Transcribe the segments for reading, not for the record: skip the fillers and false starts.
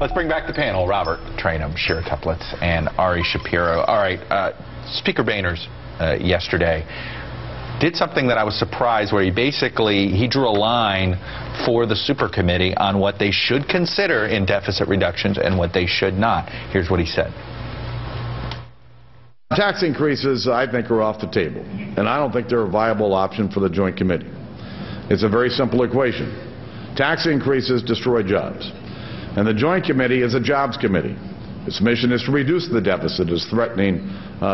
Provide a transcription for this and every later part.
Let's bring back the panel. Robert Trainum, Shira Teplitz, and Ari Shapiro. All right, Speaker Boehner's yesterday did something that I was surprised, where he drew a line for the super committee on what they should consider in deficit reductions and what they should not. Here's what he said. Tax increases, I think, are off the table, and I don't think they're a viable option for the Joint Committee. It's a very simple equation. Tax increases destroy jobs, and the Joint Committee is a jobs committee. Its mission is to reduce the deficit as threatening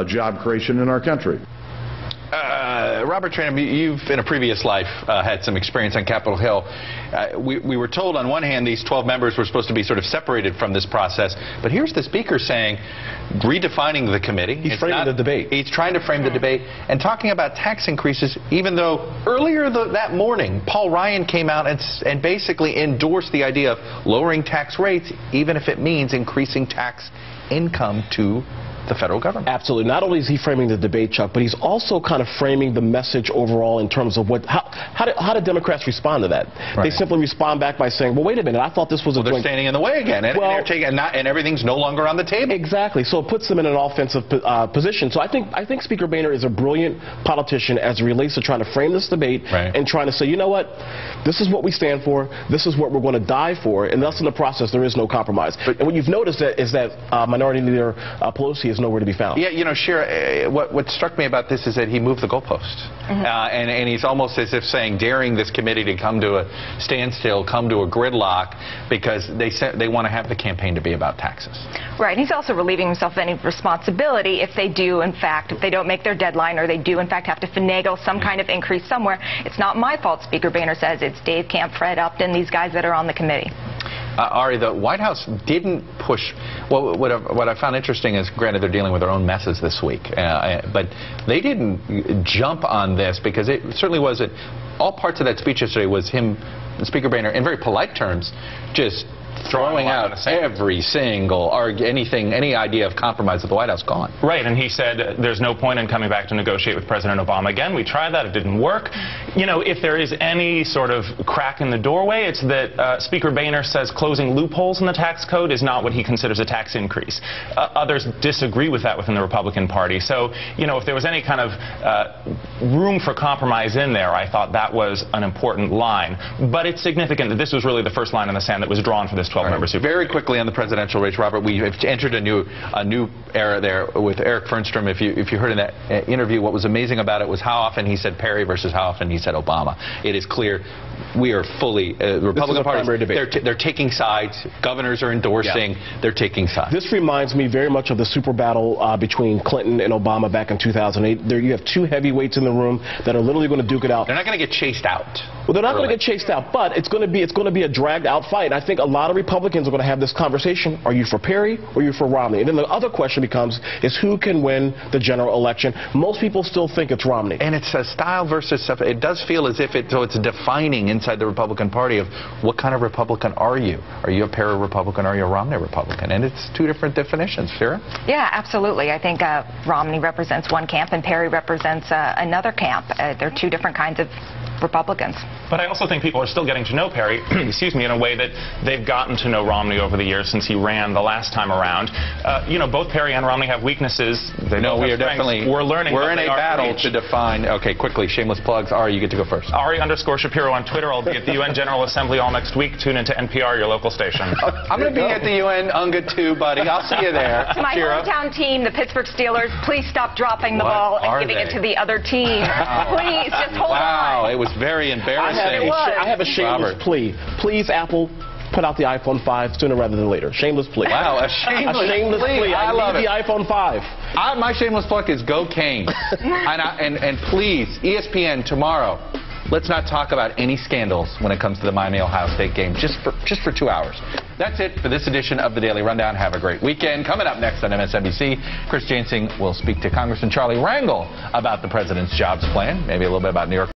job creation in our country. Robert Trainum, you've in a previous life had some experience on Capitol Hill. We were told on one hand these 12 members were supposed to be sort of separated from this process, but here's the Speaker saying, redefining the committee. He's framing the debate. He's trying to frame the debate and talking about tax increases, even though earlier that morning Paul Ryan came out and basically endorsed the idea of lowering tax rates, even if it means increasing tax income to the federal government. Absolutely. Not only is he framing the debate, Chuck, but he's also kind of framing the message overall in terms of how do Democrats respond to that? Right. They simply respond back by saying, well, wait a minute, I thought this was a they're standing in the way again, and, well, they're taking, and everything's no longer on the table. Exactly. So it puts them in an offensive position. So I think Speaker Boehner is a brilliant politician as it relates to trying to frame this debate and trying to say, you know what, this is what we stand for, this is what we're going to die for, and thus in the process there is no compromise. And what you've noticed is that Minority Leader Pelosi is nowhere to be found. Yeah, you know, Shira, what struck me about this is that he moved the goalpost. And he's almost as if saying, daring this committee to come to a standstill, come to a gridlock, because they want to have the campaign to be about taxes. Right, and he's also relieving himself of any responsibility if they do, in fact, if they don't make their deadline, or they do, in fact, have to finagle some kind of increase somewhere. It's not my fault, Speaker Boehner says. It's Dave Camp, Fred Upton, these guys that are on the committee. Ari, the White House didn't push. Well, what I found interesting is, granted, they're dealing with their own messes this week, but they didn't jump on this, because it certainly wasn't. All parts of that speech yesterday was him, Speaker Boehner, in very polite terms, just throwing out every single any idea of compromise at the White House gone. Right, and he said there's no point in coming back to negotiate with President Obama again. We tried that, it didn't work. You know, if there is any sort of crack in the doorway, it's that Speaker Boehner says closing loopholes in the tax code is not what he considers a tax increase. Others disagree with that within the Republican Party. So, you know, if there was any kind of room for compromise in there, I thought that was an important line. But it's significant that this was really the first line in the sand that was drawn for this 12-member super. Very quickly on the presidential race, Robert, we have entered a new era there with Eric Fernstrom. If you heard in that interview, what was amazing about it was how often he said Perry versus how often he said Obama. It is clear we are fully Republican Party. They're taking sides. Governors are endorsing. They're taking sides. This reminds me very much of the super battle between Clinton and Obama back in 2008. There you have two heavyweights in the room that are literally going to duke it out. They're not going to get chased out. Well, they're not going to get chased out, but it's going to be a dragged out fight. I think a lot of Republicans are going to have this conversation. Are you for Perry or are you for Romney? And then the other question becomes is who can win the general election. Most people still think it's Romney. And it's a style versus stuff. It does feel as if it's defining inside the Republican Party of what kind of Republican are you? Are you a Perry Republican or are you a Romney Republican? And it's two different definitions. Shira? Yeah, absolutely. I think Romney represents one camp and Perry represents another camp. They're two different kinds of Republicans. But I also think people are still getting to know Perry, excuse me, in a way that they've gotten to know Romney over the years since he ran the last time around. You know, both Perry and Romney have weaknesses. They know we are definitely. We're learning. We're in a battle to define. Okay, quickly, shameless plugs. Ari, you get to go first. Ari_Shapiro on Twitter. I'll be at the UN General Assembly all next week. Tune into NPR, your local station. I'm going to be at the UN UNGA too, buddy. I'll see you there. To my hometown team, the Pittsburgh Steelers, please stop dropping the ball and giving it to the other team. Please, just hold on. Wow, it was very embarrassing. I have a shameless plea. Please, Apple, put out the iPhone 5 sooner rather than later. Shameless plea. Wow, a shameless plea. I love the iPhone 5. My shameless plug is go Canes. and please, ESPN tomorrow, let's not talk about any scandals when it comes to the Miami Ohio State game, just for 2 hours. That's it for this edition of the Daily Rundown. Have a great weekend. Coming up next on MSNBC, Chris Jansing will speak to Congressman Charlie Rangel about the president's jobs plan, maybe a little bit about New York.